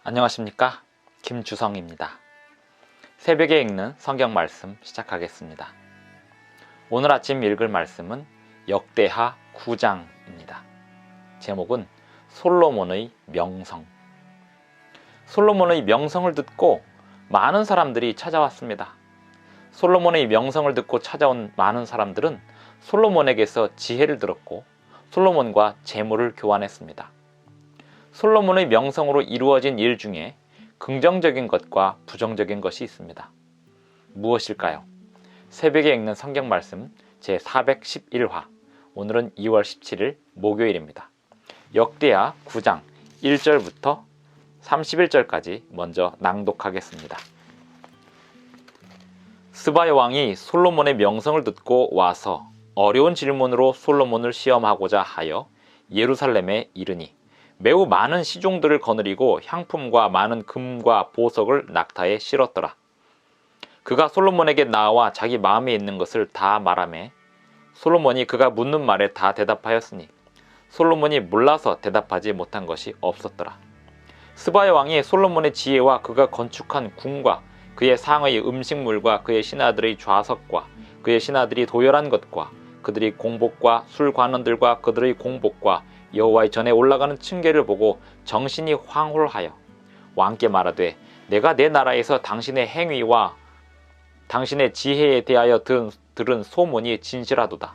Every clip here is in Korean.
안녕하십니까, 김주성입니다. 새벽에 읽는 성경 말씀 시작하겠습니다. 오늘 아침 읽을 말씀은 역대하 9장입니다. 제목은 솔로몬의 명성. 솔로몬의 명성을 듣고 많은 사람들이 찾아왔습니다. 솔로몬의 명성을 듣고 찾아온 많은 사람들은 솔로몬에게서 지혜를 들었고 솔로몬과 재물을 교환했습니다. 솔로몬의 명성으로 이루어진 일 중에 긍정적인 것과 부정적인 것이 있습니다. 무엇일까요? 새벽에 읽는 성경 말씀 제411화, 오늘은 2월 17일 목요일입니다. 역대하 9장 1절부터 31절까지 먼저 낭독하겠습니다. 스바야 왕이 솔로몬의 명성을 듣고 와서 어려운 질문으로 솔로몬을 시험하고자 하여 예루살렘에 이르니 매우 많은 시종들을 거느리고 향품과 많은 금과 보석을 낙타에 실었더라. 그가 솔로몬에게 나와 자기 마음에 있는 것을 다 말하매 솔로몬이 그가 묻는 말에 다 대답하였으니 솔로몬이 몰라서 대답하지 못한 것이 없었더라. 스바야 왕이 솔로몬의 지혜와 그가 건축한 궁과 그의 상의 음식물과 그의 신하들의 좌석과 그의 신하들이 도열한 것과 그들의 공복과 술관원들과 그들의 공복과 여호와의 전에 올라가는 층계를 보고 정신이 황홀하여 왕께 말하되 내가 내 나라에서 당신의 행위와 당신의 지혜에 대하여 들은 소문이 진실하도다.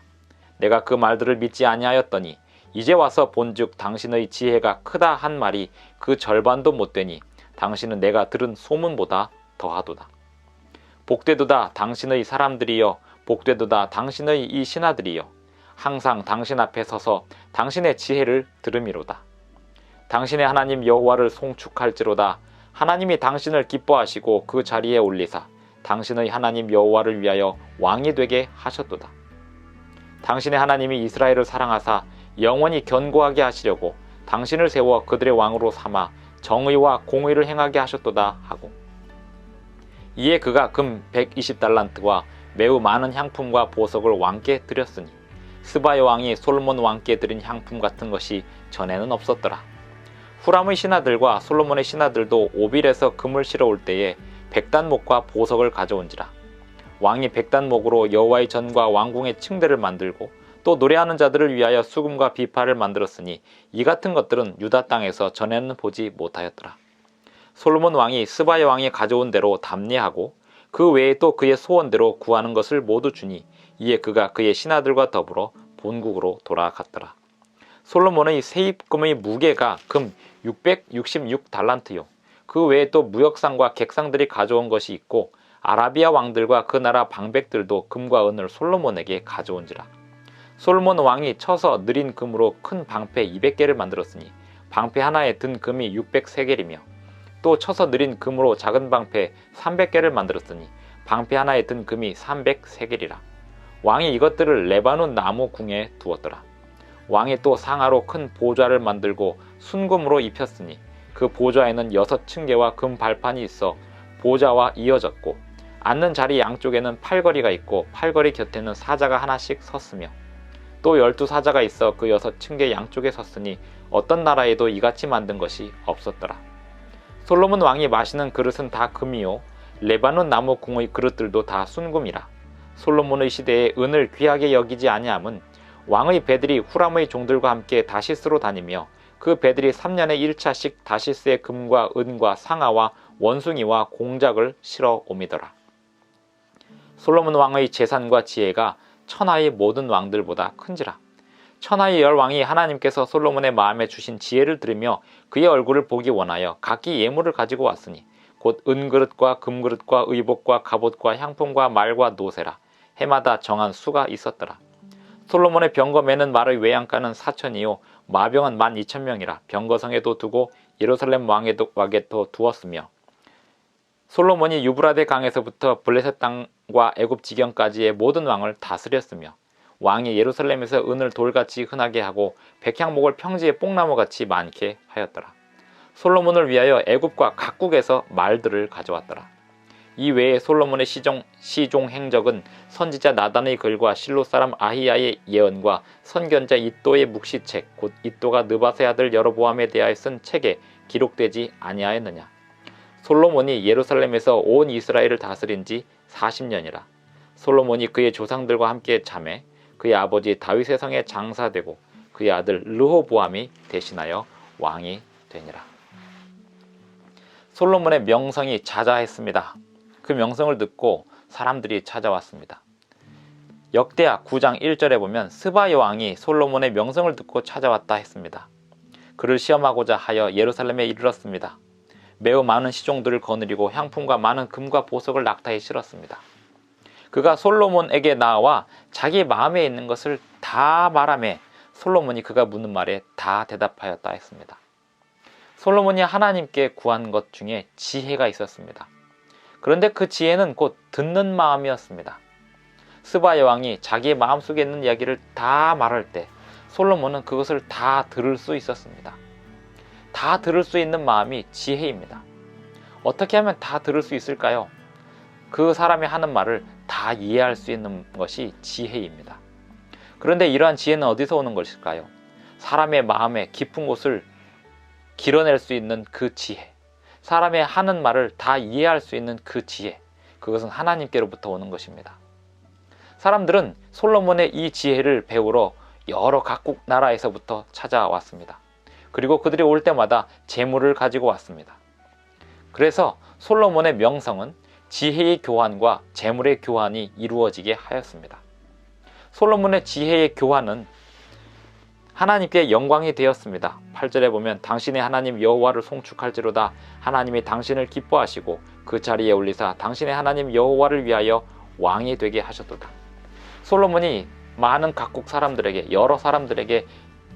내가 그 말들을 믿지 아니하였더니 이제 와서 본즉 당신의 지혜가 크다 한 말이 그 절반도 못되니 당신은 내가 들은 소문보다 더하도다. 복되도다 당신의 사람들이여, 복되도다 당신의 이 신하들이여, 항상 당신 앞에 서서 당신의 지혜를 들음이로다. 당신의 하나님 여호와를 송축할지로다. 하나님이 당신을 기뻐하시고 그 자리에 올리사 당신의 하나님 여호와를 위하여 왕이 되게 하셨도다. 당신의 하나님이 이스라엘을 사랑하사 영원히 견고하게 하시려고 당신을 세워 그들의 왕으로 삼아 정의와 공의를 행하게 하셨도다 하고, 이에 그가 금 120달란트와 매우 많은 향품과 보석을 왕께 드렸으니 스바야 왕이 솔로몬 왕께 드린 향품 같은 것이 전에는 없었더라. 후람의 신하들과 솔로몬의 신하들도 오빌에서 금을 실어올 때에 백단목과 보석을 가져온지라. 왕이 백단목으로 여호와의 전과 왕궁의 층대를 만들고 또 노래하는 자들을 위하여 수금과 비파를 만들었으니 이 같은 것들은 유다 땅에서 전에는 보지 못하였더라. 솔로몬 왕이 스바야 왕이 가져온 대로 담례하고 그 외에 또 그의 소원대로 구하는 것을 모두 주니 이에 그가 그의 신하들과 더불어 본국으로 돌아갔더라. 솔로몬의 세입금의 무게가 금 666달란트요. 그 외에 또 무역상과 객상들이 가져온 것이 있고 아라비아 왕들과 그 나라 방백들도 금과 은을 솔로몬에게 가져온지라. 솔로몬 왕이 쳐서 느린 금으로 큰 방패 200개를 만들었으니 방패 하나에 든 금이 600세겔이며 또 쳐서 느린 금으로 작은 방패 300개를 만들었으니 방패 하나에 든 금이 300세겔이라. 왕이 이것들을 레바논 나무 궁에 두었더라. 왕이 또 상하로 큰 보좌를 만들고 순금으로 입혔으니 그 보좌에는 6층계와 금 발판이 있어 보좌와 이어졌고 앉는 자리 양쪽에는 팔걸이가 있고 팔걸이 곁에는 사자가 하나씩 섰으며 또 12사자가 있어 그 6층계 양쪽에 섰으니 어떤 나라에도 이같이 만든 것이 없었더라. 솔로몬 왕이 마시는 그릇은 다 금이요 레바논 나무 궁의 그릇들도 다 순금이라. 솔로몬의 시대에 은을 귀하게 여기지 아니함은 왕의 배들이 후람의 종들과 함께 다시스로 다니며 그 배들이 3년에 1차씩 다시스의 금과 은과 상아와 원숭이와 공작을 실어 옮이더라. 솔로몬 왕의 재산과 지혜가 천하의 모든 왕들보다 큰지라. 천하의 10왕이 하나님께서 솔로몬의 마음에 주신 지혜를 들으며 그의 얼굴을 보기 원하여 각기 예물을 가지고 왔으니 곧 은그릇과 금그릇과 의복과 갑옷과 향품과 말과 노새라. 해마다 정한 수가 있었더라. 솔로몬의 병거매는 말의 외양간은 4천이요 마병은 12,000명이라. 병거성에도 두고 예루살렘 왕에도 두었으며 솔로몬이 유브라데 강에서부터 블레셋 땅과 애굽 지경까지의 모든 왕을 다스렸으며 왕이 예루살렘에서 은을 돌같이 흔하게 하고 백향목을 평지에 뽕나무같이 많게 하였더라. 솔로몬을 위하여 애굽과 각국에서 말들을 가져왔더라. 이 외에 솔로몬의 시종 행적은 선지자 나단의 글과 실로 사람 아히야의 예언과 선견자 이도의 묵시책 곧 이도가 느바세 아들 여로보암에 대하여 쓴 책에 기록되지 아니하였느냐. 솔로몬이 예루살렘에서 온 이스라엘을 다스린 지 40년이라. 솔로몬이 그의 조상들과 함께 잠에 그의 아버지 다윗의 성에 장사되고 그의 아들 르호보암이 대신하여 왕이 되니라. 솔로몬의 명성이 자자했습니다. 그 명성을 듣고 사람들이 찾아왔습니다. 역대하 9장 1절에 보면 스바 여왕이 솔로몬의 명성을 듣고 찾아왔다 했습니다. 그를 시험하고자 하여 예루살렘에 이르렀습니다. 매우 많은 시종들을 거느리고 향품과 많은 금과 보석을 낙타에 실었습니다. 그가 솔로몬에게 나와 자기 마음에 있는 것을 다 말하며 솔로몬이 그가 묻는 말에 다 대답하였다 했습니다. 솔로몬이 하나님께 구한 것 중에 지혜가 있었습니다. 그런데 그 지혜는 곧 듣는 마음이었습니다. 스바 여왕이 자기의 마음속에 있는 이야기를 다 말할 때 솔로몬은 그것을 다 들을 수 있었습니다. 다 들을 수 있는 마음이 지혜입니다. 어떻게 하면 다 들을 수 있을까요? 그 사람이 하는 말을 다 이해할 수 있는 것이 지혜입니다. 그런데 이러한 지혜는 어디서 오는 것일까요? 사람의 마음의 깊은 곳을 길어낼 수 있는 그 지혜, 사람의 하는 말을 다 이해할 수 있는 그 지혜, 그것은 하나님께로부터 오는 것입니다. 사람들은 솔로몬의 이 지혜를 배우러 여러 각국 나라에서부터 찾아왔습니다. 그리고 그들이 올 때마다 재물을 가지고 왔습니다. 그래서 솔로몬의 명성은 지혜의 교환과 재물의 교환이 이루어지게 하였습니다. 솔로몬의 지혜의 교환은 하나님께 영광이 되었습니다. 8절에 보면 당신의 하나님 여호와를 송축할지로다. 하나님이 당신을 기뻐하시고 그 자리에 올리사 당신의 하나님 여호와를 위하여 왕이 되게 하셨도다. 솔로몬이 많은 각국 사람들에게, 여러 사람들에게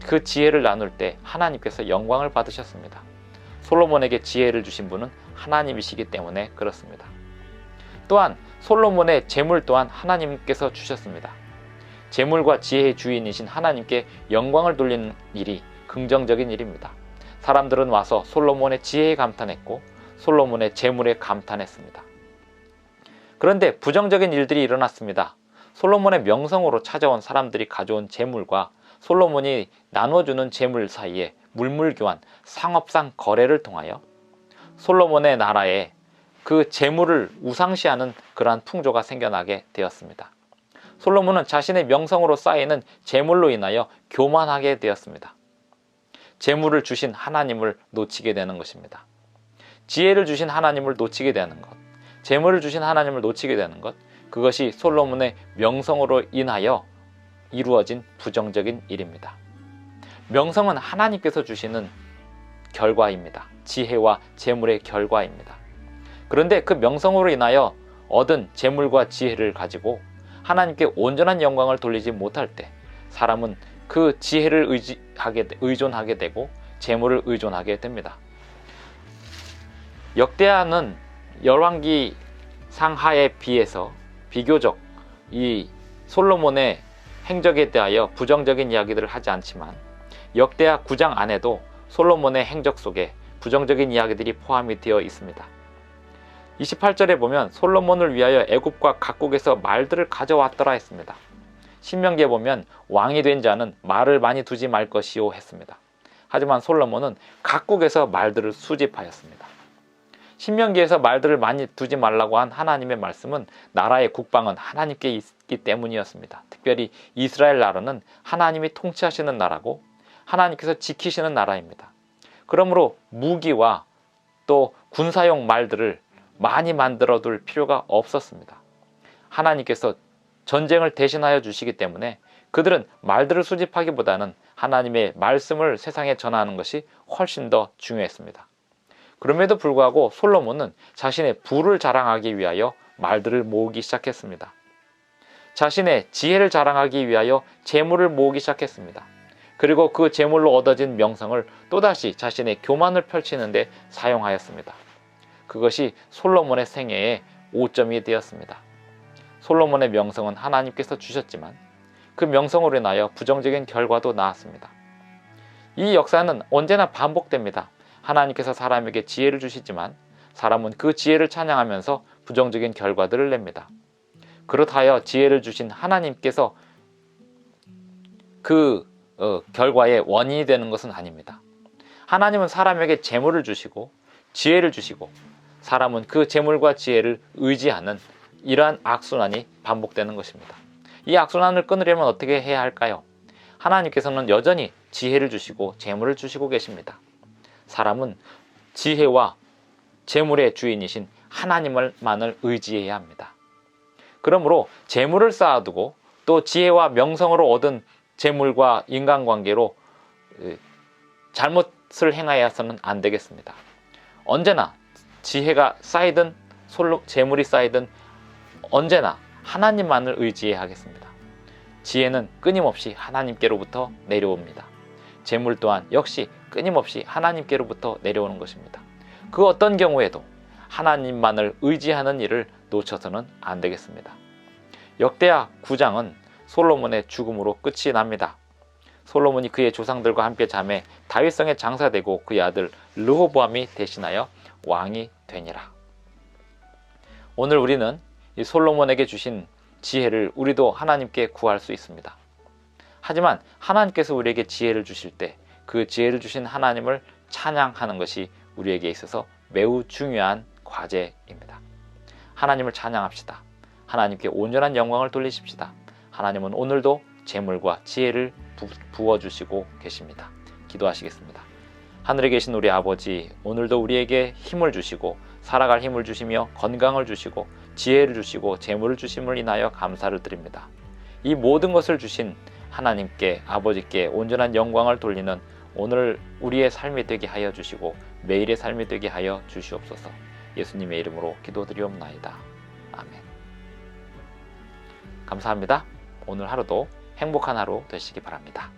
그 지혜를 나눌 때 하나님께서 영광을 받으셨습니다. 솔로몬에게 지혜를 주신 분은 하나님이시기 때문에 그렇습니다. 또한 솔로몬의 재물 또한 하나님께서 주셨습니다. 재물과 지혜의 주인이신 하나님께 영광을 돌리는 일이 긍정적인 일입니다. 사람들은 와서 솔로몬의 지혜에 감탄했고 솔로몬의 재물에 감탄했습니다. 그런데 부정적인 일들이 일어났습니다. 솔로몬의 명성으로 찾아온 사람들이 가져온 재물과 솔로몬이 나눠주는 재물 사이에 물물교환, 상업상 거래를 통하여 솔로몬의 나라에 그 재물을 우상시하는 그러한 풍조가 생겨나게 되었습니다. 솔로몬은 자신의 명성으로 쌓이는 재물로 인하여 교만하게 되었습니다. 재물을 주신 하나님을 놓치게 되는 것입니다. 지혜를 주신 하나님을 놓치게 되는 것, 재물을 주신 하나님을 놓치게 되는 것, 그것이 솔로몬의 명성으로 인하여 이루어진 부정적인 일입니다. 명성은 하나님께서 주시는 결과입니다. 지혜와 재물의 결과입니다. 그런데 그 명성으로 인하여 얻은 재물과 지혜를 가지고 하나님께 온전한 영광을 돌리지 못할 때 사람은 그 지혜를 의존하게 되고 재물을 의존하게 됩니다. 역대하는 열왕기 상하에 비해서 비교적 이 솔로몬의 행적에 대하여 부정적인 이야기들을 하지 않지만 역대하 9장 안에도 솔로몬의 행적 속에 부정적인 이야기들이 포함이 되어 있습니다. 28절에 보면 솔로몬을 위하여 애굽과 각국에서 말들을 가져왔더라 했습니다. 신명기에 보면 왕이 된 자는 말을 많이 두지 말 것이요 했습니다. 하지만 솔로몬은 각국에서 말들을 수집하였습니다. 신명기에서 말들을 많이 두지 말라고 한 하나님의 말씀은 나라의 국방은 하나님께 있기 때문이었습니다. 특별히 이스라엘 나라는 하나님이 통치하시는 나라고 하나님께서 지키시는 나라입니다. 그러므로 무기와 또 군사용 말들을 많이 만들어 둘 필요가 없었습니다. 하나님께서 전쟁을 대신하여 주시기 때문에 그들은 말들을 수집하기보다는 하나님의 말씀을 세상에 전하는 것이 훨씬 더 중요했습니다. 그럼에도 불구하고 솔로몬은 자신의 부를 자랑하기 위하여 말들을 모으기 시작했습니다. 자신의 지혜를 자랑하기 위하여 재물을 모으기 시작했습니다. 그리고 그 재물로 얻어진 명성을 또다시 자신의 교만을 펼치는 데 사용하였습니다. 그것이 솔로몬의 생애의 오점이 되었습니다. 솔로몬의 명성은 하나님께서 주셨지만 그 명성으로 인하여 부정적인 결과도 나왔습니다. 이 역사는 언제나 반복됩니다. 하나님께서 사람에게 지혜를 주시지만 사람은 그 지혜를 찬양하면서 부정적인 결과들을 냅니다. 그렇다여 지혜를 주신 하나님께서 그 결과의 원인이 되는 것은 아닙니다. 하나님은 사람에게 재물을 주시고 지혜를 주시고 사람은 그 재물과 지혜를 의지하는 이러한 악순환이 반복되는 것입니다. 이 악순환을 끊으려면 어떻게 해야 할까요? 하나님께서는 여전히 지혜를 주시고 재물을 주시고 계십니다. 사람은 지혜와 재물의 주인이신 하나님만을 의지해야 합니다. 그러므로 재물을 쌓아두고 또 지혜와 명성으로 얻은 재물과 인간관계로 잘못을 행하여서는 안 되겠습니다. 언제나 지혜가 쌓이든 재물이 쌓이든 언제나 하나님만을 의지해야 하겠습니다. 지혜는 끊임없이 하나님께로부터 내려옵니다. 재물 또한 역시 끊임없이 하나님께로부터 내려오는 것입니다. 그 어떤 경우에도 하나님만을 의지하는 일을 놓쳐서는 안 되겠습니다. 역대하 9장은 솔로몬의 죽음으로 끝이 납니다. 솔로몬이 그의 조상들과 함께 잠에 다윗성에 장사되고 그의 아들 르호보암이 대신하여 왕이 되니라. 오늘 우리는 이 솔로몬에게 주신 지혜를 우리도 하나님께 구할 수 있습니다. 하지만 하나님께서 우리에게 지혜를 주실 때 그 지혜를 주신 하나님을 찬양하는 것이 우리에게 있어서 매우 중요한 과제입니다. 하나님을 찬양합시다. 하나님께 온전한 영광을 돌리십시다. 하나님은 오늘도 재물과 지혜를 부어주시고 계십니다. 기도하시겠습니다. 하늘에 계신 우리 아버지, 오늘도 우리에게 힘을 주시고 살아갈 힘을 주시며 건강을 주시고 지혜를 주시고 재물을 주심을 인하여 감사를 드립니다. 이 모든 것을 주신 하나님께, 아버지께 온전한 영광을 돌리는 오늘 우리의 삶이 되게 하여 주시고 매일의 삶이 되게 하여 주시옵소서. 예수님의 이름으로 기도드리옵나이다. 아멘. 감사합니다. 오늘 하루도 행복한 하루 되시기 바랍니다.